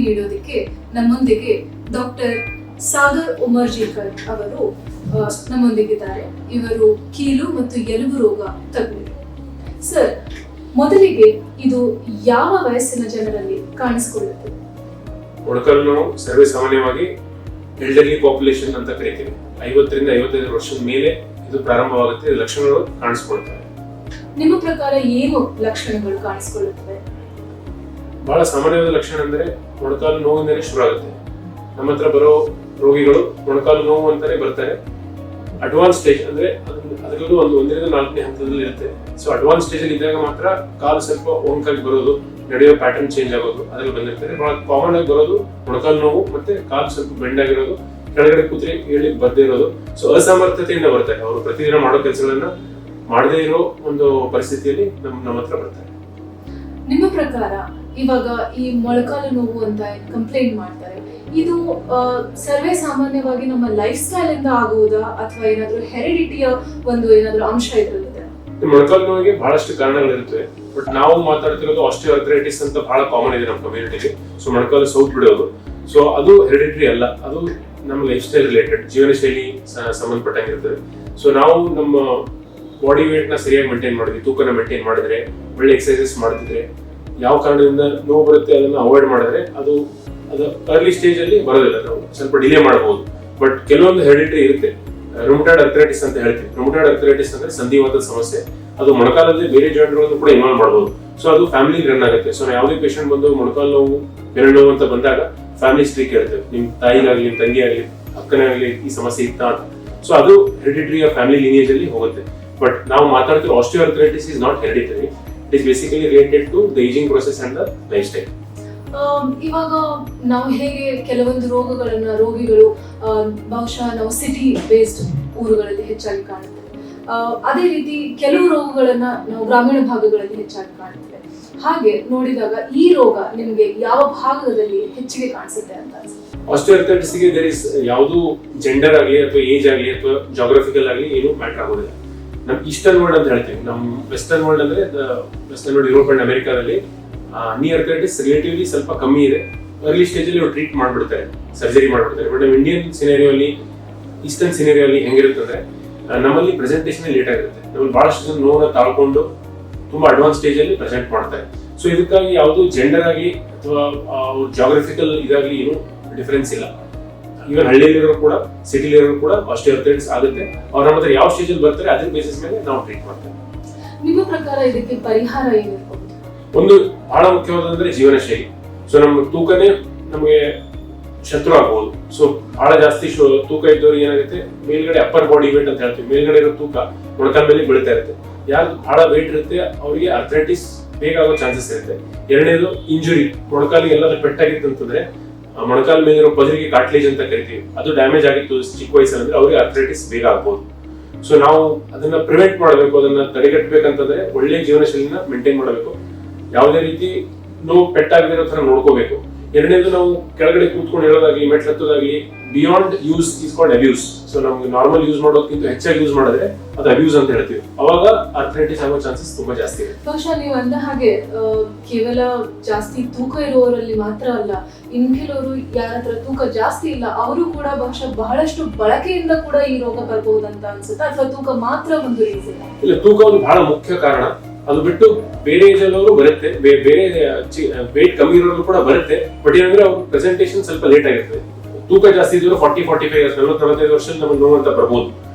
ನೀಡೋದಕ್ಕೆ ನಮ್ಮೊಂದಿಗೆ ಡಾಕ್ಟರ್ ಸಾಗರ್ ಉಮರ್ಜಿಕರ್ ಅವರು ನಮ್ಮೊಂದಿಗಿದ್ದಾರೆ. ಇವರು ಕೀಲು ಮತ್ತು ಎಲುಬು ರೋಗ ತಜ್ಞರು. ಸರ್, ಮೊದಲಿಗೆ ಇದು ಯಾವ ವಯಸ್ಸಿನ ಜನರಲ್ಲಿ ಕಾಣಿಸಿಕೊಳ್ಳುತ್ತದೆ? ಮೊಣಕಾಲು ನೋವು ಸರ್ವೇ ಸಾಮಾನ್ಯವಾಗಿ ಎಲ್ಡರ್ಲಿ ಪಾಪ್ಯುಲೇಷನ್ ಅಂತ ಕರಿತೀವಿ. 50ರಿಂದ 55 ವರ್ಷದ ಮೇಲೆ ಇದು ಪ್ರಾರಂಭವಾಗುತ್ತೆ. ಲಕ್ಷಣಗಳು ಕಾಣಿಸ್ಕೊಳ್ತವೆ. ನಿಮ್ಮ ಪ್ರಕಾರ ಏನು ಲಕ್ಷಣಗಳು ಕಾಣಿಸಿಕೊಳ್ಳುತ್ತವೆ? ಬಹಳ ಸಾಮಾನ್ಯವಾದ ಲಕ್ಷಣ ಅಂದ್ರೆ ಮೊಣಕಾಲು ನೋವಿಂದಲೇ ಶುರು ಆಗುತ್ತೆ. ನಮ್ಮ ಹತ್ರ ಬರೋ ರೋಗಿಗಳು ಮೊಣಕಾಲು ನೋವು ಅಂತಾನೆ ಬರ್ತಾರೆ. ಅಡ್ವಾನ್ಸ್ ಸ್ಟೇಜ್ ಅಂದ್ರೆ ಅದರಲ್ಲೂ ಒಂದರಿಂದ 4ನೇ ಹಂತದಲ್ಲಿ ಇರುತ್ತೆ. ಸೊ ಅಡ್ವಾನ್ಸ್ ಸ್ಟೇಜ್ ಅಲ್ಲಿ ಇದ್ದಾಗ ಮಾತ್ರ ಕಾಲು ಸ್ವಲ್ಪ ಒಂಕಾಗಿ ಬರೋದು, ನಡೆಯೋ ಪ್ಯಾಟರ್ನ್ ಚೇಂಜ್ ಆಗೋದು ಅದರಲ್ಲಿ ಬಂದಿರ್ತಾರೆ. ಬಹಳ ಕಾಮನ್ ಆಗಿ ಬರೋದು ಮೊಣಕಾಲು ನೋವು, ಮತ್ತೆ ಕಾಲು ಸ್ವಲ್ಪ ಬೆಂಡ್ ಆಗಿರೋದು, ಕೆಳಗಡೆ ಕೂತ್ರೆ ಹೇಳಿ ಬರ್ದೇ ಇರೋದು. ಸೊ ಅಸಾಮರ್ಥ್ಯತೆಯಿಂದ ಬರ್ತಾರೆ. ಅವರು ಪ್ರತಿದಿನ ಮಾಡೋ ಕೆಲಸಗಳನ್ನ ಮಾಡದೇ ಇರೋ ಒಂದು ಪರಿಸ್ಥಿತಿಯಲ್ಲಿ ನಮ್ಮ ಹತ್ರ ಬರ್ತಾರೆ. ನಿಮ್ಮ ಪ್ರಕಾರ ಇವಾಗ ಈ ಮೊಳಕಾಲು ನೋವು ಅಂತ ಕಂಪ್ಲೇಂಟ್ ಮಾಡ್ತಾರೆ, ಇದು ಸರ್ವೇ ಸಾಮಾನ್ಯವಾಗಿ ನಮ್ಮ ಲೈಫ್ ಸ್ಟೈಲ್ ಇಂದ ಆಗುವುದಾ ಅಥವಾ ಏನಾದ್ರೂ ಹೆರಿಡಿಟಿಯ ಒಂದು ಏನಾದ್ರೂ ಅಂಶ ಇದರಲ್ಲಿದೆ? ಮೊಣಕಾಲು ನೋವಿಗೆ ಬಹಳಷ್ಟು ಕಾರಣಗಳಿರುತ್ತವೆ. ಬಟ್ ನಾವು ಮಾತಾಡ್ತಿರೋದು ಆಸ್ಟಿಯೋಆರ್ಥರೈಟಿಸ್ ಅಂತ ಬಹಳ ಕಾಮನ್ ಇದೆ ನಮ್ಮ ಕಮ್ಯುನಿಟಿಗೆ. ಸೊ ಮೊಣಕಾಲು ಸೌತ್ ಬಿಡೋದು, ಸೊ ಅದು ಹೆರಿಡಿಟರಿ ಅಲ್ಲ, ಅದು ನಮ್ಮ ಲೈಫ್ ಸ್ಟೈಲ್ ರಿಲೇಟೆಡ್, ಜೀವನ ಶೈಲಿ ಸಂಬಂಧಪಟ್ಟಂಗಿರ್ತದೆ. ಸೊ ನಾವು ನಮ್ಮ ಬಾಡಿ ವೇಟ್ ನ ಸರಿಯಾಗಿ ಮೇಂಟೈನ್ ಮಾಡಿದ್ವಿ, ತೂಕನ ಮೇಂಟೈನ್ ಮಾಡಿದ್ರೆ, ಒಳ್ಳೆ ಎಕ್ಸರ್ಸೈಸ್ ಮಾಡ್ತಿದ್ರೆ, ಯಾವ ಕಾರಣದಿಂದ ನೋವು ಬರುತ್ತೆ ಅದನ್ನ ಅವಾಯ್ಡ್ ಮಾಡಿದ್ರೆ ಅದು ಅರ್ಲಿ ಸ್ಟೇಜ್ ಅಲ್ಲಿ ಬರೋದಿಲ್ಲ. ನಾವು ಸ್ವಲ್ಪ ಡಿಲೇ ಮಾಡಬಹುದು. ಬಟ್ ಕೆಲವೊಂದು ಹೆರಿಡಿಟರಿ ಇರುತ್ತೆ. ರುಮಟಾಯ್ಡ್ ಅರ್ಥರೈಟಿಸ್ ಅಂತ ಹೇಳ್ತೀವಿ. ರುಮಟಾಯ್ಡ್ ಅರ್ಥರೈಟಿಸ್ ಅಂದ್ರೆ ಸಂಧಿವಾತದ ಸಮಸ್ಯೆ. ಅದು ಮೊಣಕಾಲಲ್ಲಿ ಬೇರೆ ಜಾಯಿಂಟ್ಗಳನ್ನು ಕೂಡ ಇನ್ವಾಲ್ವ್ ಮಾಡಬಹುದು. ಸೊ ಅದು ಫ್ಯಾಮಿಲಿ ರನ್ ಆಗುತ್ತೆ. ಸೊ ಯಾವುದೇ ಪೇಷಂಟ್ ಬಂದು ಮೊಣಕಾಲು ನೋವು, ಬೆರಳು ನೋವು ಅಂತ ಬಂದಾಗ ಫ್ಯಾಮಿಲಿ ಹಿಸ್ಟ್ರಿ ಕೇಳ್ತೇವೆ. ನಿಮ್ ತಾಯಿಗಾಗ್ಲಿ, ತಂಗಿ ಆಗ್ಲಿ, ಅಕ್ಕನಾಗ್ಲಿ ಈ ಸಮಸ್ಯೆ ಇತ್ತಾ ಅಂತ. ಸೊ ಅದು ಹೆರಿಡಿಟರಿ ಫ್ಯಾಮಿಲಿ ಲೀನಿಯೇಜ್ ಅಲ್ಲಿ ಹೋಗುತ್ತೆ. ಬಟ್ ನಾವು ಮಾತಾಡ್ತಿರೋ osteoarthritis is not hereditary. It is basically related to the ageing process and the lifestyle. ಇವಾಗ ನಾವು ಹೇಗೆ ಕೆಲವೊಂದು ರೋಗಿಗಳು ಬಹುಶಃ ನಾವು ಸಿಟಿ ಬೇಸ್ಡ್ ಊರುಗಳಲ್ಲಿ ಹೆಚ್ಚಾಗಿ ಕಾಣುತ್ತೇವೆ, ಅದೇ ರೀತಿ ಕೆಲವು ರೋಗಗಳನ್ನ ನಾವು ಗ್ರಾಮೀಣ ಭಾಗಗಳಲ್ಲಿ ಹೆಚ್ಚಾಗಿ ಕಾಣುತ್ತೇವೆ. ಹಾಗೆ ನೋಡಿದಾಗ ಈ ರೋಗ ನಿಮ್ಗೆ ಯಾವ ಭಾಗದಲ್ಲಿ ಹೆಚ್ಚಿಗೆ ಕಾಣಿಸುತ್ತೆ ಅಂತ ಅನ್ಸುತ್ತೆ? ಆಸ್ಟಿಯೋಆರ್ಥರೈಟಿಸ್ ಗೆ ದೇರ್ ಇಸ್ ಯಾವುದು ಜೆಂಡರ್ ಆಗಲಿ ಅಥವಾ ಏಜ್ ಆಗಲಿ ಅಥವಾ ಜಾಗ್ರಫಿಕಲ್ ಆಗಲಿ ಏನು ಮ್ಯಾಟರ್ ಆಗೋದಿಲ್ಲ. ನಮ್ ಈಸ್ಟರ್ನ್ ವರ್ಲ್ಡ್ ಅಂತ ಹೇಳ್ತೀವಿ. ನಮ್ ವೆಸ್ಟರ್ನ್ ವರ್ಲ್ಡ್ ಅಂದ್ರೆ ವೆಸ್ಟರ್ನ್ ವರ್ಲ್ಡ್, ಯುರೋಪ್ ಅಂಡ್ ಅಮೆರಿಕಾದಲ್ಲಿ ನೀ ಅರ್ಥರೈಟಿಸ್ ರಿಲೇಟಿವ್ಲಿ ಸ್ವಲ್ಪ ಕಮ್ಮಿ ಇದೆ. ಅರ್ಲಿ ಸ್ಟೇಜ್ ಅಲ್ಲಿ ಟ್ರೀಟ್ ಮಾಡ್ಬಿಡ್ತಾರೆ, ಸರ್ಜರಿ ಮಾಡ್ಬಿಡ್ತಾರೆ. ಬಟ್ ನಮ್ಮ ಇಂಡಿಯನ್ ಸಿನೇರಿಯೋಲಿ, ಈಸ್ಟರ್ನ್ ಸಿನೇರಿಯೋಲಿ ಹೆಂಗಿರುತ್ತಂದ್ರೆ ನಮ್ಮಲ್ಲಿ ಪ್ರೆಸೆಂಟೇಷನ್ ಲೇಟ್ ಆಗಿರುತ್ತೆ. ನಮ್ಮಲ್ಲಿ ಬಹಳಷ್ಟು ಜನ ನೋವನ್ನ ತಾಳ್ಕೊಂಡು ತುಂಬಾ ಅಡ್ವಾನ್ಸ್ ಸ್ಟೇಜ್ ಅಲ್ಲಿ ಪ್ರೆಸೆಂಟ್ ಮಾಡ್ತಾರೆ. ಸೊ ಇದಕ್ಕಾಗಿ ಯಾವುದು ಜೆಂಡರ್ ಆಗಲಿ ಅಥವಾ ಜಾಗ್ರಫಿಕಲ್ ಇದಾಗಲಿ ಏನು ಡಿಫರೆನ್ಸ್ ಇಲ್ಲ. ಈವನ್ ಹಳ್ಳಿಯಲ್ಲಿರೋ ಕೂಡ, ಸಿಟಿಲಿರೋ ಕೂಡ ಆಸ್ಟಿಯೋಆರ್ಥರೈಟಿಸ್ ಆಗುತ್ತೆ. ಅವ್ರ ನಮ್ಮ ಹತ್ರ ಯಾವ ಸ್ಟೇಜ್ ಅಲ್ಲಿ ಬರ್ತಾರೆ ಅದ್ರ ಬೇಸಿಸ್ ಮೇಲೆ ನಾವು ಟ್ರೀಟ್ ಮಾಡ್ತೇವೆ. ನಿಮ್ಮ ಪ್ರಕಾರ ಇದಕ್ಕೆ ಪರಿಹಾರ ಏನಿರ್ಬೋದು? ಒಂದು ಬಹಳ ಮುಖ್ಯವಾದಂದ್ರೆ ಜೀವನ ಶೈಲಿ. ಸೊ ನಮ್ಮ ತೂಕನೇ ನಮಗೆ ಶತ್ರು ಆಗ್ಬೋದು. ಸೊ ಬಹಳ ಜಾಸ್ತಿ ತೂಕ ಇದ್ದವ್ರಿಗೆ ಏನಾಗುತ್ತೆ, ಮೇಲ್ಗಡೆ ಅಪ್ಪರ್ ಬಾಡಿ ವೇಟ್ ಅಂತ ಹೇಳ್ತೀವಿ, ಮೇಲ್ಗಡೆ ಇರೋ ತೂಕ ಮೊಣಕಾಲ ಮೇಲೆ ಬೀಳ್ತಾ ಇರುತ್ತೆ. ಯಾರು ಬಹಳ ವೇಟ್ ಇರುತ್ತೆ ಅವರಿಗೆ ಅರ್ಥರೈಟಿಸ್ ಬೇಗ ಆಗೋ ಚಾನ್ಸಸ್ ಇರುತ್ತೆ. ಎರಡನೇದು ಇಂಜುರಿ, ಮೊಣಕಾಲಿಗೆ ಎಲ್ಲಾದ್ರೂ ಪೆಟ್ಟಾಗಿತ್ತು ಅಂತಂದ್ರೆ ಮೊಣಕಾಲ ಮೇಲಿರೋ ಪದರಿಗೆ ಕಾರ್ಟ್ಲೇಜ್ ಅಂತ ಕರಿತೀವಿ, ಅದು ಡ್ಯಾಮೇಜ್ ಆಗಿತ್ತು ಚಿಕ್ಕ ವಯಸ್ಸಲ್ಲಿ ಅಂದ್ರೆ ಅವ್ರಿಗೆ ಅರ್ಥರೈಟಿಸ್ ಬೇಗ ಆಗ್ಬೋದು. ಸೊ ನಾವು ಅದನ್ನ ಪ್ರಿವೆಂಟ್ ಮಾಡಬೇಕು, ಅದನ್ನ ತಡೆಗಟ್ಟಬೇಕಂತಂದ್ರೆ ಒಳ್ಳೆ ಜೀವನ ಶೈಲಿನ ಮೇಂಟೈನ್ ಮಾಡಬೇಕು. ಯಾವುದೇ ರೀತಿ ನೋವು ಪೆಟ್ಟಾಗದಿರೋ ತರ ನೋಡ್ಕೋಬೇಕು. ಎರಡನೇದು ನಾವು ಕೆಳಗಡೆ ಕೂತ್ಕೊಂಡು ಹೇಳೋದಾಗ್ಲಿ, ಮೆಟ್ಲು ಹತ್ತೋದಾಗ್ಲಿ, beyond use is called abuse. So ನಮ್ಗೆ ನಾರ್ಮಲ್ ಯೂಸ್ ಮಾಡೋದಕ್ಕಿಂತ ಹೆಚ್ಚಾಗಿ ಯೂಸ್ ಮಾಡಿದ್ರೆ ಅದು ಅಬ್ಯೂಸ್ ಅಂತ ಹೇಳ್ತೀವಿ. ಅವಾಗ ಅರ್ಥರೈಟಿಸ್ ಆಗೋ ಚಾನ್ಸಸ್ ತುಂಬಾ ಜಾಸ್ತಿ ಇದೆ. ಬಹುಶಃ ನೀವು ಅಂದ ಹಾಗೆ ಕೇವಲ ಜಾಸ್ತಿ ತೂಕ ಇರುವವರಲ್ಲಿ ಮಾತ್ರ ಅಲ್ಲ, ಇನ್ ಕೆಲವರು ಯಾರ ಹತ್ರ ತೂಕ ಜಾಸ್ತಿ ಇಲ್ಲ ಅವರು ಕೂಡ ಬಹುಶಃ ಬಹಳಷ್ಟು ಬಳಕೆಯಿಂದ ಕೂಡ ಈ ರೋಗ ಬರಬಹುದಂತ ಅನ್ಸುತ್ತೆ, ಅಥವಾ ತೂಕ ಮಾತ್ರ ಒಂದು ರೀಸನ್? ಇಲ್ಲ, ತೂಕ ಒಂದು ಬಹಳ ಮುಖ್ಯ ಕಾರಣ. ಅದು ಬಿಟ್ಟು ಬೇರೆ ಏಜ್ ಅಲ್ಲವರು ಬರುತ್ತೆ, ಬೇರೆ ವೇಟ್ ಕಮ್ಮಿ ಇರೋರು ಕೂಡ ಬರುತ್ತೆ. ಬಟ್ ಏನಂದ್ರೆ ಅವ್ರ ಪ್ರೆಸೆಂಟೇಷನ್ ಸ್ವಲ್ಪ ಲೇಟ್ ಆಗಿರ್ತದೆ. ತೂಕ ಜಾಸ್ತಿ ಇದ್ರು 40-45 ಇಯರ್ಸ್, 40-45 ವರ್ಷದ ನಮಗೆ ನೋವು ಅಂತ ಬರ್ಬೋದು.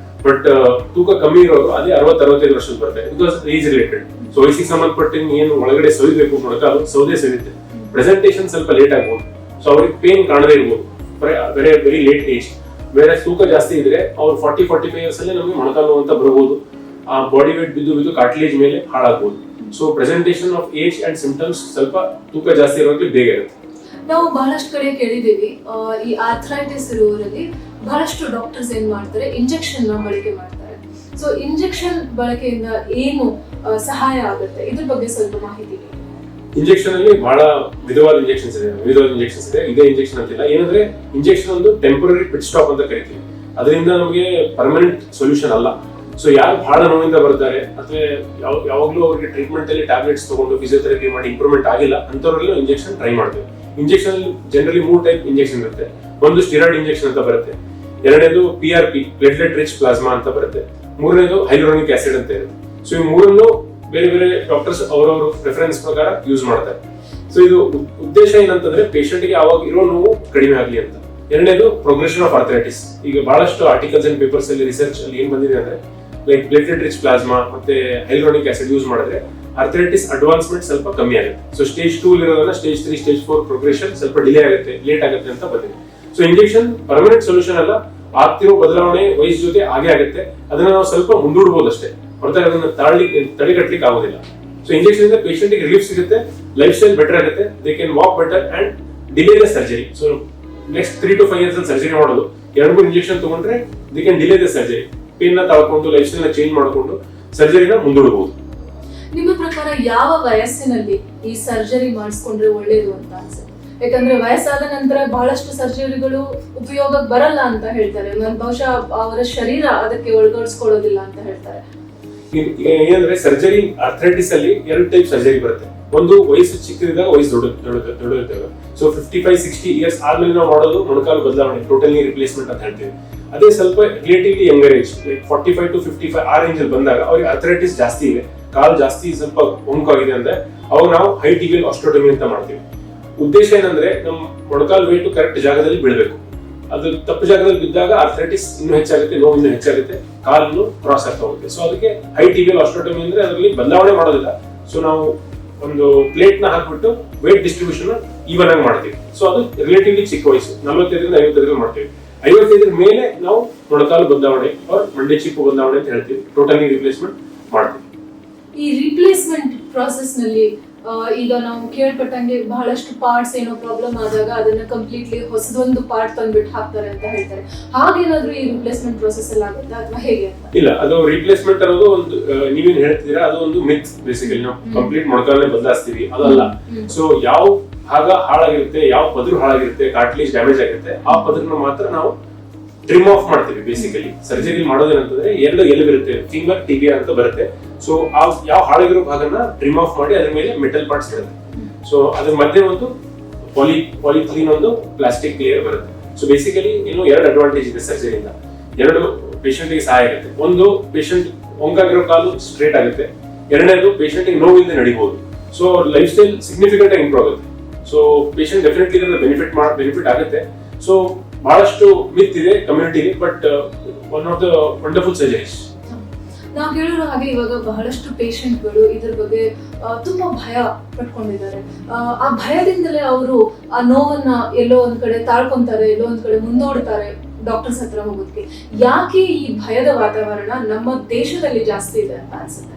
ಬಟ್ ತೂಕ ಕಮ್ಮಿ ಇರೋರು ಅದೇ 60-65 ವರ್ಷದ ಬರ್ತಾರೆ. Because age related. ಸೊ ವಯಸ್ಸಿಗೆ ಸಂಬಂಧಪಟ್ಟ ಏನು ಒಳಗಡೆ ಸವಿಬೇಕು ಮೊಣಕಾಲು ಸೌದೆ ಸವಿಯುತ್ತೆ, ಪ್ರೆಸೆಂಟೇಷನ್ ಸ್ವಲ್ಪ ಲೇಟ್ ಆಗ್ಬೋದು. ಸೊ ಅವ್ರಿಗೆ ಪೇನ್ ಕಾಣದೇ ಇರ್ಬೋದು, ವೆರಿ ಲೇಟ್ ಏಜ್. ಬೇರೆ ತೂಕ ಜಾಸ್ತಿ ಇದ್ರೆ ಅವ್ರು 40-45 ಇಯರ್ಸ್ ಅಲ್ಲಿ ನಮಗೆ ಮೊಣಕಾಲು ಅಂತ ಬರ್ಬೋದು. ಆ ಬಾಡಿ ವೇಟ್ ಬಿದ್ದು ಕಾರ್ಟ್ಲೇಜ್ ಮೇಲೆ ಹಾಳಾಗ್ಬೋದು. So presentation of age and symptoms ಸ್ವಲ್ಪ ತೂಕ ಜಾಸ್ತಿ ಇರೋರಿಗೆ ಬೇಗ ಇರುತ್ತೆ. ನಾವು ಬಹಳಷ್ಟು ಕಡೆ ಕೇಳಿದ್ದೀವಿ, ಈ ಆರ್ಥರೈಟಿಸ್ ಇರುವವರಲ್ಲಿ ಬಹಳಷ್ಟು ಡಾಕ್ಟರ್ಸ್ ಏನ್ ಮಾಡ್ತಾರೆ, ಇಂಜೆಕ್ಷನ್ ನ ಬಳಕೆ ಮಾಡ್ತಾರೆ. ಸೊ ಇಂಜೆಕ್ಷನ್ ಬಳಕೆಯಿಂದ ಏನು ಸಹಾಯ ಆಗುತ್ತೆ, ಇದ್ರ ಬಗ್ಗೆ ಸ್ವಲ್ಪ ಮಾಹಿತಿ? ಇಂಜೆಕ್ಷನ್ ಅಲ್ಲಿ ಬಹಳ ವಿಧವಾದ ಇಂಜೆಕ್ಷನ್ಸ್ ಇದೆ. ಇದೇ ಇಂಜೆಕ್ಷನ್ ಅಂತಿಲ್ಲ. ಏನಂದ್ರೆ ಇಂಜೆಕ್ಷನ್ ಒಂದು ಟೆಂಪರರಿ ಪಿಟ್ ಸ್ಟಾಪ್ ಅಂತ ಕರಿತೀವಿ. ಅದರಿಂದ ನಮಗೆ ಪರ್ಮನೆಂಟ್ ಸೊಲ್ಯೂಷನ್ ಅಲ್ಲ. ಸೊ ಯಾರು ಬಹಳ ನೋವಿಂದ ಬರ್ತಾರೆ ಅಥವಾ ಯಾವಾಗ್ಲೂ ಅವ್ರಿಗೆ ಟ್ರೀಟ್ಮೆಂಟ್ ಅಲ್ಲಿ ಟ್ಯಾಬ್ಲೆಟ್ಸ್ ತಗೊಂಡು ಫಿಸಿಯೋಥೆರಪಿ ಮಾಡಿ ಇಂಪ್ರೂವ್ಮೆಂಟ್ ಆಗಿಲ್ಲ ಅಂತವ್ರೆಲ್ಲ ಇಂಜೆಕ್ಷನ್ ಟ್ರೈ ಮಾಡ್ತೇವೆ. ಇಂಜೆಕ್ಷನ್ ಜನರಲಿ 3 ಟೈಪ್ ಇಂಜೆಕ್ಷನ್ ಇರುತ್ತೆ. ಒಂದು ಸ್ಟಿರಾಯ್ಡ್ ಇಂಜೆಕ್ಷನ್ ಅಂತ ಬರುತ್ತೆ, ಎರಡನೇದು PRP ಪ್ಲೇಟ್ಲೆಟ್ ರಿಚ್ ಪ್ಲಾಸ್ಮಾ ಅಂತ ಬರುತ್ತೆ, ಮೂರನೇದು ಹೈಲುರಾನಿಕ್ ಆಸಿಡ್ ಅಂತ ಇರುತ್ತೆ. ಸೊ ಈ ಮೂರನ್ನು ಬೇರೆ ಬೇರೆ ಡಾಕ್ಟರ್ಸ್ ಅವರವರು ಪ್ರಿಫರೆನ್ಸ್ ಪ್ರಕಾರ ಯೂಸ್ ಮಾಡ್ತಾರೆ. ಸೊ ಇದು ಉದ್ದೇಶ ಏನಂತಂದ್ರೆ ಪೇಷಂಟ್ ಗೆ ಅವಾಗ ಇರೋ ನೋವು ಕಡಿಮೆ ಆಗಲಿ ಅಂತ. ಎರಡನೇದು ಪ್ರೋಗ್ರೆಷನ್ ಆಫ್ ಆರ್ಥರೈಟಿಸ್. ಈಗ ಬಹಳಷ್ಟು ಆರ್ಟಿಕಲ್ಸ್ ಅಂಡ್ ಪೇಪರ್ಸ್ ಅಲ್ಲಿ ರಿಸರ್ಚ್ ಅಲ್ಲಿ ಏನ್ ಬಂದಿದೆ ಅಂದ್ರೆ ಲೈಕ್ ಪ್ಲೇಟ್ಲೆಟ್ ರಿಚ್ ಪ್ಲಾಸ್ಮಾ ಮತ್ತೆ ಹೈಲುರಾನಿಕ್ ಆಸಿಡ್ ಯೂಸ್ ಮಾಡಿದ್ರೆ ಆರ್ಥರೈಟಿಸ್ ಅಡ್ವಾನ್ಸ್ಮೆಂಟ್ ಸ್ವಲ್ಪ ಕಮ್ಮಿ ಆಗುತ್ತೆ. ಸೊ ಸ್ಟೇಜ್ 2 ಇರೋದನ್ನ ಸ್ಟೇಜ್ 3 ಸ್ಟೇಜ್ 4 ಪ್ರೋಗ್ರೆಷನ್ ಸ್ವಲ್ಪ ಡಿಲೇ ಆಗುತ್ತೆ, ಲೇಟ್ ಆಗುತ್ತೆ ಅಂತ ಬಂದಿದೆ. ಸೊ ಇಂಜೆಕ್ಷನ್ ಪರ್ಮನೆಂಟ್ ಸೊಲ್ಯೂಷನ್ ಅಲ್ಲ, ಆಗ್ತಿರೋ ಬದಲಾವಣೆ ವಯಸ್ಸು ಜೊತೆ ಆಗೇ ಆಗುತ್ತೆ. ಅದನ್ನ ನಾವು ಸ್ವಲ್ಪ ಮುಂದೂಡಬಹುದು ಅಷ್ಟೇ, ಹೊರತಾಗಿ ಅದನ್ನ ತಡೆಗಟ್ಟಲಿಕ್ಕೆ ಆಗೋದಿಲ್ಲ. ಸೊ ಇಂಜೆಕ್ಷನ್ ಇಂದ ಪೇಷಂಟ್ ಗೆ ರಿಲೀಫ್ ಸಿಗುತ್ತೆ, ಲೈಫ್ ಸ್ಟೈಲ್ ಬೆಟರ್ ಆಗುತ್ತೆ, they can walk better and delay the surgery. So next 3 to 5 years ಅಲ್ಲಿ ಸರ್ಜರಿ ಮಾಡೋದು, 2 ಇಂಜೆಕ್ಷನ್ ತಗೊಂಡ್ರೆ they can delay the surgery. Pain ನ ತಾಳ್ಕೊಂಡು ಲೈಫ್ ಸ್ಟೈಲ್ ನ ಚೇಂಜ್ ಮಾಡಿಕೊಂಡು ಸರ್ಜರಿನ ಮುಂದೂಡಬಹುದು. ನಿಮ್ಮ ಪ್ರಕಾರ ಯಾವ ವಯಸ್ಸಿನಲ್ಲಿ ಈ ಸರ್ಜರಿ ಮಾಡಿಸ್ಕೊಂಡ್ರೆ ಒಳ್ಳೇದು ಅಂತ ಅನ್ಸುತ್ತೆ? ಯಾಕಂದ್ರೆ ವಯಸ್ಸಾದ ನಂತರ ಬಹಳಷ್ಟು ಸರ್ಜರಿಗಳು ಉಪಯೋಗಕ್ಕೆ ಬರಲ್ಲ ಅಂತ ಹೇಳ್ತಾರೆ, ಬಹುಶಃ ಅವರ ಶರೀರ ಅದಕ್ಕೆ ಒಳಗಡಿಸ್ಕೊಳ್ಳೋದಿಲ್ಲ ಅಂತ ಹೇಳ್ತಾರೆ. ಈಗ ಏನಂದ್ರೆ ಸರ್ಜರಿ ಆರ್ಥರೈಟಿಸ್ ಅಲ್ಲಿ 2 ಟೈಪ್ ಸರ್ಜರಿ ಬರುತ್ತೆ. ಒಂದು ವಯಸ್ಸು ಚಿಕ್ಕದಿದ್ದಾಗ, ವಯಸ್ಸು ದೊಡ್ಡದಿದ್ದಾಗ. ಸೊ 55-60 ಇಯರ್ಸ್ ಆದ್ಮೇಲೆ ನಾವು ಮಾಡೋದು ಮೊಣಕಾಲು ಬದಲಾವಣೆ, ಟೋಟಲ್ ನೀ ರಿಪ್ಲೇಸ್ಮೆಂಟ್ ಅಂತ ಹೇಳ್ತೀವಿ. ಅದೇ ಸ್ವಲ್ಪ relatively younger age, like 45 to 55 ಆ ರೇಂಜ್ ಅಲ್ಲಿ ಬಂದಾಗ ಅವ್ರಿಗೆ ಆರ್ಥರೈಟಿಸ್ ಜಾಸ್ತಿ ಇದೆ, ಕಾಲು ಜಾಸ್ತಿ ಸ್ವಲ್ಪ ಹೊಂಕಾಗಿದೆ ಅಂದ್ರೆ ಅವಾಗ ನಾವು ಹೈ ಟಿಬಿಯಲ್ ಆಸ್ಟಿಯೋಟಮಿ ಅಂತ ಮಾಡ್ತೀವಿ. ಉದ್ದೇಶ ಏನಂದ್ರೆ ನಮ್ಮ ಮೊಣಕಾಲು ವೇಟ್ ಕರೆಕ್ಟ್ ಜಾಗದಲ್ಲಿ ಬೀಳ್ಬೇಕು. ಅದು ತಪ್ಪು ಜಾಗದಲ್ಲಿ ಬಿದ್ದಾಗ ಆರ್ಥರೈಟಿಸ್ ಇನ್ನೂ ಹೆಚ್ಚಾಗುತ್ತೆ, ನೋವು ಇನ್ನೂ ಹೆಚ್ಚಾಗುತ್ತೆ, ಕಾಲು ಕ್ರಾಸ್ ಆಗ್ತಾ ಹೋಗುತ್ತೆ. ಸೊ ಅದಕ್ಕೆ ಹೈ ಟಿಬಿಯಲ್ ಆಸ್ಟಿಯೋಟಮಿ ಅಂದ್ರೆ ಅದರಲ್ಲಿ ಬದಲಾವಣೆ ಮಾಡೋದಿಲ್ಲ. ಸೊ ನಾವು ಒಂದು ಪ್ಲೇಟ್ ನ ಹಾಕ್ಬಿಟ್ಟು ವೇಟ್ ಡಿಸ್ಟ್ರಿಬ್ಯೂಷನ್ ಈವನ್ ಆಗಿ ಮಾಡ್ತೀವಿ. ಸೊ ಅದು ರಿಲೇಟಿವ್ಲಿ ಚಿಕ್ಕ ವಯಸ್ಸು, 45 to 55 ಮಾಡ್ತೀವಿ. 55 ಮೇಲೆ ನಾವು ಮೊಣಕಾಲು ಬದಲಾವಣೆ ಮಂಡೆ ಚಿಪ್ಪು ಬದಲಾವಣೆ ಅಂತ ಹೇಳ್ತೀವಿ, ಟೋಟಲಿ ರಿಪ್ಲೇಸ್ಮೆಂಟ್ ಮಾಡ್ತೀವಿ. ಈ ರಿಪ್ಲೇಸ್ಮೆಂಟ್ ಪ್ರಾಸೆಸ್ ನಲ್ಲಿ ಈಗ ನಾವು ಕೇಳ್ಪಟ್ಟಂಗೆ ಬಹಳಷ್ಟು ಪಾರ್ಟ್ಸ್ ಏನೋ ಪ್ರಾಬ್ಲಮ್ ಆದಾಗ ಅದನ್ನ ಕಂಪ್ಲೀಟ್ಲಿ ಹೊಸದೊಂದು ಪಾರ್ಟ್ ತಂದ್ಬಿಟ್ಟು ಹಾಕ್ತಾರೆ ಅಂತ ಹೇಳ್ತಾರೆ. ಹಾಗೇನಾದ್ರೂ ಈ ರಿಪ್ಲೇಸ್ಮೆಂಟ್ ಪ್ರೊಸೆಸ್ ಅಲ್ಲಿ ಆಗುತ್ತಾ ಅಥವಾ ಹೇಗೆ ಅಂತ? ಇಲ್ಲ, ಅದು ರಿಪ್ಲೇಸ್ಮೆಂಟ್ ಅನ್ನೋದು ಒಂದು ನೀವೇನ್ ಹೇಳ್ತಿದ್ದೀರಾ ಅದು ಒಂದು ಮಿತ್. ಬೇಸಿಕಲಿ ನಾವು ಕಂಪ್ಲೀಟ್ ಮೊಣಕಾಲನ್ನೇ ಬದಲಾಯಿಸ್ತೀವಿ, ಅದಲ್ಲ. ಸೊ ಯಾವ ಭಾಗ ಹಾಳಾಗಿರುತ್ತೆ, ಯಾವ ಪದರು ಹಾಳಾಗಿರುತ್ತೆ, ಕಾರ್ಟಿಲೇಜ್ ಡ್ಯಾಮೇಜ್ ಆಗಿರುತ್ತೆ, ಆ ಪದರನ ಮಾತ್ರ ನಾವು ಟ್ರಿಮ್ ಆಫ್ ಮಾಡ್ತೀವಿ. ಬೇಸಿಕಲಿ ಸರ್ಜರಿ ಮಾಡೋದೇನಂತಂದ್ರೆ 2 ಎಲುಬಿರುತ್ತೆ, ಫಿಂಗರ್ ಟಿಬಿಯಾ ಅಂತ ಬರುತ್ತೆ. ಸೊ ಆ ಯಾವ ಹಾಳಾಗಿರೋ ಭಾಗನ ಟ್ರಿಮ್ ಆಫ್ ಮಾಡಿ ಅದ್ರ ಮೇಲೆ ಮೆಟಲ್ ಪಾರ್ಟ್ಸ್ ಇರುತ್ತೆ. ಸೊ ಅದ್ರ ಮಧ್ಯೆ ಒಂದು ಪಾಲಿಥೀನ್ ಒಂದು ಪ್ಲಾಸ್ಟಿಕ್ ಲೇಯರ್ ಬರುತ್ತೆ. ಸೊ ಬೇಸಿಕಲಿ ಇನ್ನು 2 ಅಡ್ವಾಂಟೇಜ್ ಇದೆ ಸರ್ಜರಿಯಿಂದ. 2 ಪೇಷಂಟ್ ಗೆ ಸಹಾಯ ಆಗುತ್ತೆ. ಒಂದು, ಪೇಷಂಟ್ ಒಂಗಾಗಿರೋ ಕಾಲು ಸ್ಟ್ರೇಟ್ ಆಗುತ್ತೆ. ಎರಡನೇದು, ಪೇಷಂಟ್ ಗೆ ನೋವಿಂದ ನಡಿಬಹುದು. ಸೊ ಲೈಫ್ ಸ್ಟೈಲ್ ಸಿಗ್ನಿಫಿಕೆಂಟ್ ಆಗಿ ಇಂಪ್ರೂವ್ ಆಗುತ್ತೆ. ಸೊ ಪೇಷಂಟ್ ಡೆಫಿನೆಟ್ಲಿ ಬೆನಿಫಿಟ್ ಆಗುತ್ತೆ. ಸೊ ಬಹಳಷ್ಟು ಮಿತ್ ಇದೆ ಕಮ್ಯುನಿಟಿಗೆ, but one of the wonderful surgeries. ನಾವು ಕೇಳಿರೋ ಹಾಗೆ ಇವಾಗ ಬಹಳಷ್ಟು ಪೇಷಂಟ್ಗಳು ಇದ್ರ ಬಗ್ಗೆ ತುಂಬಾ ಭಯ ಪಟ್ಕೊಂಡಿದ್ದಾರೆ. ಆ ಭಯದಿಂದಲೇ ಅವರು ಆ ನೋವನ್ನ ಎಲ್ಲೋ ಒಂದ್ ಕಡೆ ತಾಳ್ಕೊಂತಾರೆ, ಎಲ್ಲೋ ಒಂದ್ ಕಡೆ ಮುಂದೋಡ್ತಾರೆ ಡಾಕ್ಟರ್ಸ್ ಹತ್ರ ಹೋಗೋದಕ್ಕೆ. ಯಾಕೆ ಈ ಭಯದ ವಾತಾವರಣ ನಮ್ಮ ದೇಶದಲ್ಲಿ ಜಾಸ್ತಿ ಇದೆ ಅಂತ ಅನ್ಸುತ್ತೆ?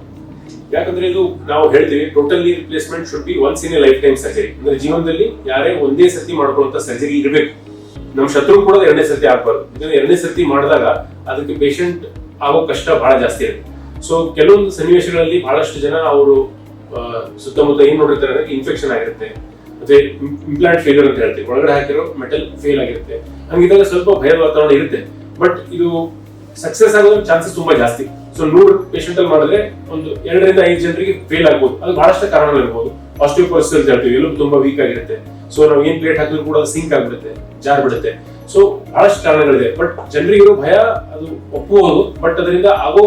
ಯಾಕಂದ್ರೆ ಇದು ನಾವು ಹೇಳ್ತೀವಿ ಟೋಟಲ್ ನೀ replacement should be once in a life time surgery. ಅಂದ್ರೆ ಜೀವನದಲ್ಲಿ ಯಾರೇ ಒಂದೇ ಸರ್ತಿ ಮಾಡ್ಕೊಳ್ಳುವಂತ ಸರ್ಜರಿ ಇರಬೇಕು. ನಮ್ಮ ಶತ್ರು ಕೂಡ 2ನೇ ಸರ್ತಿ ಆಗ್ಬಾರ್ದು. ಯಾಕಂದ್ರೆ 2ನೇ ಸರ್ತಿ ಮಾಡಿದಾಗ ಅದಕ್ಕೆ ಪೇಷಂಟ್ ಆಗೋ ಕಷ್ಟ ಬಹಳ ಜಾಸ್ತಿ ಇರುತ್ತೆ. ಸೊ ಕೆಲವೊಂದು ಸನ್ನಿವೇಶಗಳಲ್ಲಿ ಬಹಳಷ್ಟು ಜನ ಅವರು ಸುತ್ತಮುತ್ತ ಏನ್ ನೋಡಿರ್ತಾರೆ ಅಂದ್ರೆ ಇನ್ಫೆಕ್ಷನ್ ಆಗಿರುತ್ತೆ, ಮತ್ತೆ ಇಂಪ್ಲಾಂಟ್ ಫೇಲ್ಯೂರ್ ಅಂತ ಹೇಳ್ತೀವಿ, ಒಳಗಡೆ ಹಾಕಿರೋ ಮೆಟಲ್ ಫೇಲ್ ಆಗಿರುತ್ತೆ. ಹಂಗಿದ್ದಾಗ ಸ್ವಲ್ಪ ಭಯದ ವಾತಾವರಣ ಇರುತ್ತೆ. ಬಟ್ ಇದು ಸಕ್ಸಸ್ ಆಗೋ ಚಾನ್ಸಸ್ ತುಂಬಾ ಜಾಸ್ತಿ. ಸೊ 100 ಪೇಷಂಟ್ ಅಲ್ಲಿ ಮಾಡಿದ್ರೆ ಒಂದು 2 ರಿಂದ 5 ಜನರಿಗೆ ಫೇಲ್ ಆಗ್ಬೋದು. ಅದು ಬಹಳಷ್ಟು ಕಾರಣಗಳಿರ್ಬೋದು. ಆಸ್ಟಿಯೋಪೋರೋಸಿಸ್ ಅಂತ ಹೇಳ್ತೀವಿ, ಎಲುಬು ತುಂಬಾ ವೀಕ್ ಆಗಿರುತ್ತೆ. ಸೊ ನಾವು ಏನ್ ಪ್ಲೇಟ್ ಹಾಕಿದ್ರು ಕೂಡ ಸಿಂಕ್ ಆಗ್ಬಿಡುತ್ತೆ, ಜಾರ್ ಬಿಡುತ್ತೆ. ಸೊ ಬಹಳಷ್ಟು ಕಾರಣಗಳಿದೆ. ಬಟ್ ಜನರಿಗಿರೋ ಭಯ ಅದು ಒಪ್ಪುವುದು, ಬಟ್ ಅದರಿಂದ ಆಗೋ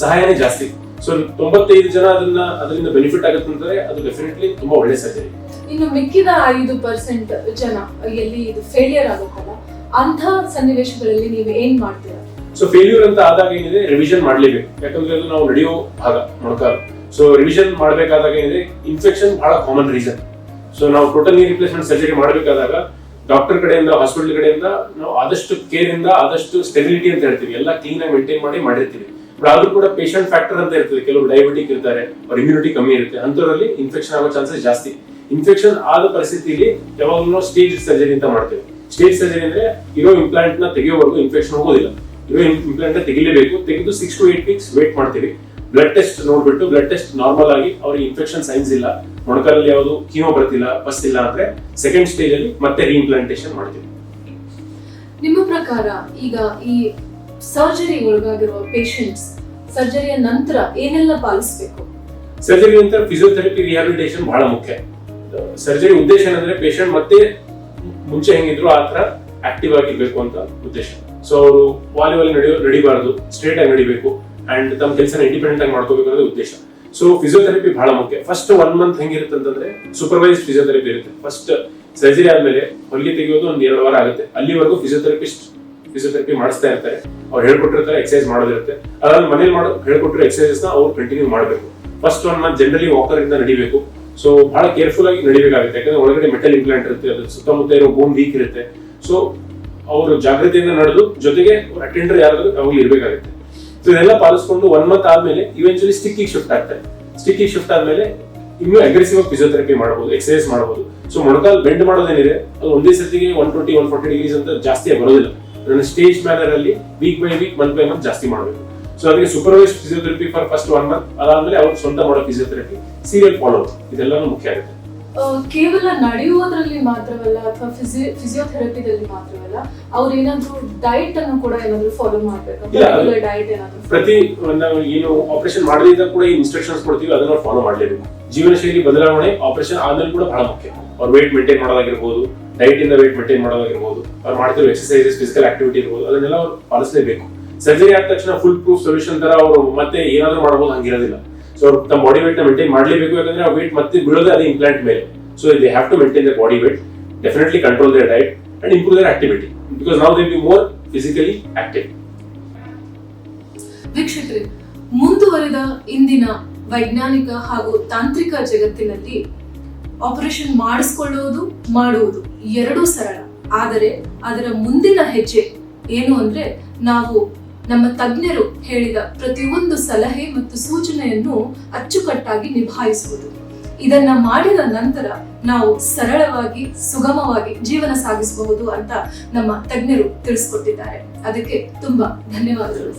ಸಹಾಯನೇ ಜಾಸ್ತಿ. ಸೊ 95 ಜನ ಅದರಿಂದ ಬೆನಿಫಿಟ್ ಆಗುತ್ತೆ ಅಂತಂದ್ರೆ ಅದು ಡೆಫಿನೆಟ್ಲಿ ತುಂಬಾ ಒಳ್ಳೆ ಸರ್ಜರಿ. ಇನ್ನು ಮಿಕ್ಕಿದ 5% ಜನ ಎಲ್ಲಿ ಇದು ಫೇಲಿಯರ್ ಆಗುತ್ತಲ್ಲ, ಅಂತ ಸನ್ನಿವೇಶಗಳಲ್ಲಿ ನೀವು ಏನ್ ಮಾಡ್ತೀರಾ? ಸೊ ಫೇಲ್ಯೂರ್ ಅಂತ ಆದಾಗ ಏನಿದೆ, ರಿವಿಷನ್ ಮಾಡ್ಲೇಬೇಕು. ಯಾಕಂದ್ರೆ ಅದು ನಾವು ನಡೆಯೋ ಭಾಗ ಮೊಣಕಾಲು. ಸೊ ರಿವಿಷನ್ ಮಾಡ್ಬೇಕಾದಾಗ ಏನಿದೆ, ಇನ್ಫೆಕ್ಷನ್ ಬಹಳ ಕಾಮನ್ ರೀಸನ್. ಸೊ ನಾವು ಟೋಟಲ್ ನೀ ರಿಪ್ಲೇಸ್ಮೆಂಟ್ ಸರ್ಜರಿ ಮಾಡಬೇಕಾದಾಗ ಡಾಕ್ಟರ್ ಕಡೆಯಿಂದ, ಹಾಸ್ಪಿಟಲ್ ಕಡೆಯಿಂದ ನಾವು ಆದಷ್ಟು ಕೇರ್ ಇಂದ, ಆದಷ್ಟು ಸ್ಟೆಬಿಲಿಟಿ ಅಂತ ಹೇಳ್ತೀವಿ, ಎಲ್ಲ ಕ್ಲೀನ್ ಆಗಿ ಮೇಂಟೈನ್ ಮಾಡಿರ್ತೀವಿ. ಬಟ್ ಆದ್ರೂ ಕೂಡ ಪೇಷಂಟ್ ಫ್ಯಾಕ್ಟರ್ ಅಂತ ಇರ್ತದೆ. ಕೆಲವರು ಡಯಾಬಿಟಿಕ್ ಇರ್ತಾರೆ, ಅವ್ರ ಇಮ್ಯುನಿಟಿ ಕಮ್ಮಿ ಇರುತ್ತೆ, ಅಂತವರಲ್ಲಿ ಇನ್ಫೆಕ್ಷನ್ ಆಗೋ ಚಾನ್ಸಸ್ ಜಾಸ್ತಿ. ಇನ್ಫೆಕ್ಷನ್ ಆದ ಪರಿಸ್ಥಿತಿಯಲ್ಲಿ ಯಾವಾಗಲೂ ಸ್ಟೇಜ್ ಸರ್ಜರಿ ಅಂತ ಮಾಡ್ತೇವೆ. ಸ್ಟೇಜ್ ಸರ್ಜರಿ ಅಂದ್ರೆ ಇರೋ ಇಂಪ್ಲಾಂಟ್ ನ ತೆಗೆಯೋವರೆಗೂ ಇನ್ಫೆಕ್ಷನ್ ಹೋಗೋದಿಲ್ಲ. ಇರೋ ಇಂಪ್ಲಾಂಟ್ ತೆಗಿಲೇಬೇಕು. ತೆಗೆದು 6 to 8 weeks ವೇಟ್ ಮಾಡ್ತೀವಿ. ಬ್ಲಡ್ ಟೆಸ್ಟ್ ನೋಡ್ಬಿಟ್ಟು, ಬ್ಲಡ್ ಟೆಸ್ಟ್ ನಾರ್ಮಲ್ ಆಗಿ ಅವ್ರಿಗೆ ಇನ್ಫೆಕ್ಷನ್ ಸೈನ್ಸ್ ಇಲ್ಲ, ಮೊಣಕಾಲಲ್ಲಿ ಯಾವುದು ಕೀಮೋ ಬರ್ತಿಲ್ಲ, ಪಸ್ ಇಲ್ಲ ಅಂದ್ರೆ ಸೆಕೆಂಡ್ ಸ್ಟೇಜ್ ಅಲ್ಲಿ ಮತ್ತೆ ರೀಇಂಪ್ಲಾಂಟೇಷನ್ ಮಾಡ್ತೀವಿ. ನಿಮ್ಮ ಪ್ರಕಾರ ಈಗ ಈ ಸರ್ಜರಿ ಒಳಗಾಗಿರುವ ಪೇಷಂಟ್ಸ್ ಸರ್ಜರಿಯ ನಂತರ ಏನೆಲ್ಲ ಪಾಲಿಸಬೇಕು? ಸರ್ಜರಿ ನಂತರ ಫಿಸಿಯೋಥೆರಪಿ, ರಿಹ್ಯಾಬಿಲಿಟೇಷನ್ ಬಹಳ ಮುಖ್ಯ. ಸರ್ಜರಿ ಉದ್ದೇಶ ಏನಂದ್ರೆ ಪೇಷಂಟ್ ಮತ್ತೆ ಮುಂಚೆ ಹೆಂಗಿದ್ರು ಆ ತರ ಆಕ್ಟಿವ್ ಆಗಿರ್ಬೇಕು ಅಂತ ಉದ್ದೇಶ. ಸೊ ಅವರು ವಾಲಿಬಾಲ್ ನಡಿಬಾರ್ದು, ಸ್ಟ್ರೇಟ್ ಆಗಿ ನಡಿಬೇಕು ಅಂಡ್ ತಮ್ಮ ಕೆಲಸನ ಇಂಡಿಪೆಂಡೆಂಟ್ ಆಗಿ ಮಾಡ್ಕೋಬೇಕು ಅನ್ನೋದು ಉದ್ದೇಶ. ಸೊ ಫಿಸಿಯೋಥೆರಪಿ ಬಹಳ ಮುಖ್ಯ. ಫಸ್ಟ್ 1 ಮಂತ್ ಹೆಂಗಿರುತ್ತೆ ಅಂತಂದ್ರೆ ಸೂಪರ್ವೈಸ್ ಫಿಸಿಯೋಥೆರಪಿ ಇರುತ್ತೆ. ಫಸ್ಟ್ ಸರ್ಜರಿ ಆದ್ಮೇಲೆ ಹೊಲಿಗೆ ತೆಗೆಯೋದು 1-2 ವಾರ ಆಗುತ್ತೆ. ಅಲ್ಲಿವರೆಗೂ ಫಿಸಿಯೋಥೆರಪಿ ಮಾಡಿಸ್ತಾ ಇರ್ತಾರೆ. ಅವ್ರು ಹೇಳ್ಕೊಟ್ಟಿರ್ತಾರೆ, ಎಕ್ಸರ್ಸೈಸ್ ಮಾಡೋದಿರುತ್ತೆ. ಅದಾದ್ಮೇಲೆ ಮನೇಲಿ ಹೇಳ್ಕೊಟ್ಟಿರೋ ಎಕ್ಸರ್ಸೈಸ್ ನ ಅವ್ರು ಕಂಟಿನ್ಯೂ ಮಾಡಬೇಕು. ಫಸ್ಟ್ 1 ಮಂತ್ ಜನರಲಿ ವಾಕರ್ ಇಂದ ನಡಿಬೇಕು. ಸೊ ಬಹಳ ಕೇರ್ಫುಲ್ ಆಗಿ ನಡಿಬೇಕಾಗುತ್ತೆ, ಯಾಕಂದ್ರೆ ಒಳಗಡೆ ಮೆಟಲ್ ಇಂಪ್ಲಾಂಟ್ ಇರುತ್ತೆ, ಅದ್ರ ಸುತ್ತಮುತ್ತ ಇರೋ ಬೋನ್ ವೀಕ್ ಇರುತ್ತೆ. ಸೊ ಅವರು ಜಾಗೃತಿಯಿಂದ ನಡೆದು ಜೊತೆಗೆ ಅಟೆಂಡರ್ ಯಾರಾದ್ರೂ ಅವಾಗ ಇರ್ಬೇಕಾಗುತ್ತೆ. ಸೊ ಇದೆಲ್ಲ ಪಾಲಿಸ್ಕೊಂಡು 1 ಮಂತ್ ಆದ್ಮೇಲೆ ಇವೆಂಚುಲಿ ಸ್ಟಿಕ್ಕಿಗೆ ಶಿಫ್ಟ್ ಆಗ್ತಾರೆ. ಸ್ಟಿಕ್ಕಿಗೆ ಶಿಫ್ಟ್ ಆದ್ಮೇಲೆ ಇನ್ನೂ ಅಗ್ರೆಸಿವ್ ಆಗಿ ಫಿಸಿಯೋಥೆರಪಿ ಮಾಡಬಹುದು, ಎಕ್ಸರ್ಸೈಸ್ ಮಾಡಬಹುದು. ಸೊ ಮೊಣಕಾಲ್ ಬೆಂಡ್ ಮಾಡೋದೇನಿದೆ ಅದು ಒಂದೇ ಸತಿಗೆ 120-140 ಡಿಗ್ರೀಸ್ ಅಂತ ಜಾಸ್ತಿ ಬರೋದಿಲ್ಲ. ಅದನ್ನ ಸ್ಟೇಜ್ ಮ್ಯಾನರ್ ಅಲ್ಲಿ week by week, month by month ಜಾಸ್ತಿ ಮಾಡಬೇಕು. ಸೊ ಅದಕ್ಕೆ supervise physiotherapy for first 1 month, ಅದಾದ್ಮೇಲೆ ಅವ್ರು ಸ್ವಂತ ಮಾಡೋ ಫಿಸಿಯೋಥೆರಪಿ, ಸೀರಿಯಲ್ ಫಾಲೋ ಇದೆಲ್ಲನೂ ಮುಖ್ಯ ಆಗುತ್ತೆ. ಕೇವಲ ನಡೆಯುವುದರಲ್ಲಿ ಮಾತ್ರವಲ್ಲ ಅಥವಾ ಫಿಸಿಯೋಥೆರಪಿದಲ್ಲಿ ಮಾತ್ರವಲ್ಲ, ಅವ್ರು ಏನಾದ್ರು ಡಯಟ್ ಅನ್ನು ಕೂಡ ಏನಾದ್ರು ಫಾಲೋ ಮಾಡ್ಬೇಕು. ಡಯಟ್ ಏನಾದ್ರು ಪ್ರತಿ ನಾವು ಏನು ಆಪರೇಷನ್ ಮಾಡದಿದ್ದಾಗ ಕೂಡ ಈ ಇನ್ಸ್ಟ್ರಕ್ಷನ್ಸ್ ಕೊಡ್ತೀವಿ, ಅದನ್ನ ಫಾಲೋ ಮಾಡಲೇಬೇಕು. ಜೀವನ ಶೈಲಿ ಬದಲಾವಣೆ ಆಪರೇಷನ್ ಆದ್ಮೇಲೆ ಕೂಡ ಬಹಳ ಮುಖ್ಯ. ಅವ್ರ ವೇಟ್ ಮೇಂಟೈನ್ ಮಾಡೋದಾಗಿರ್ಬೋದು, ಡಯಟ್ ಇಂದ ವೇಟ್ ಮೇಂಟೈನ್ ಮಾಡೋದಾಗಿರ್ಬೋದು, ಅವ್ರು ಮಾಡ್ತಿರೋ ಎಕ್ಸರ್ಸೈಸಸ್, ಫಿಸಿಕಲ್ ಆಕ್ಟಿವಿಟಿ ಇರ್ಬೋದು, ಅದನ್ನೆಲ್ಲ ಅವ್ರು ಪಾಲಿಸಲೇಬೇಕು. ಸರ್ಜರಿ ಆದ ತಕ್ಷಣ ಫುಲ್ ಪ್ರೂಫ್ ಸೊಲ್ಯೂಷನ್ ತರ ಅವರು ಮತ್ತೆ ಏನಾದ್ರು ಮಾಡಬಹುದು ಹಂಗಿರೋದಿಲ್ಲ. ಸೊ ಅವ್ರು ತಮ್ಮ ಬಾಡಿ ವೇಟ್ ನ ಮೇಂಟೈನ್ ಮಾಡಲೇಬೇಕು, ಯಾಕಂದ್ರೆ ಆ ವೇಟ್ ಮತ್ತೆ ಬೀಳೋದೇ ಅದೇ ಇಂಪ್ಲಾಂಟ್ ಮೇಲೆ. So they have to maintain their body weight, definitely control their diet and improve their activity because now they'll be more physically active. ವೀಕ್ಷಕರೇ, ಮುಂದುವರೆದ ಇಂದಿನ ವೈಜ್ಞಾನಿಕ ಹಾಗೂ ತಾಂತ್ರಿಕ ಜಗತ್ತಿನಲ್ಲಿ ಆಪರೇಷನ್ ಮಾಡಿಸಿಕೊಳ್ಳುವುದು ಮಾಡುವುದು ಎರಡೂ ಸರಳ. ಆದರೆ ಅದರ ಮುಂದಿನ ಹೆಜ್ಜೆ ಏನು ಅಂದ್ರೆ, ನಾವು ನಮ್ಮ ತಜ್ಞರು ಹೇಳಿದ ಪ್ರತಿಯೊಂದು ಸಲಹೆ ಮತ್ತು ಸೂಚನೆಯನ್ನು ಅಚ್ಚುಕಟ್ಟಾಗಿ ನಿಭಾಯಿಸುವುದು. ಇದನ್ನ ಮಾಡಿದ ನಂತರ ನಾವು ಸರಳವಾಗಿ, ಸುಗಮವಾಗಿ ಜೀವನ ಸಾಗಿಸಬಹುದು ಅಂತ ನಮ್ಮ ತಜ್ಞರು ತಿಳಿಸ್ಕೊಟ್ಟಿದ್ದಾರೆ. ಅದಕ್ಕೆ ತುಂಬಾ ಧನ್ಯವಾದಗಳು.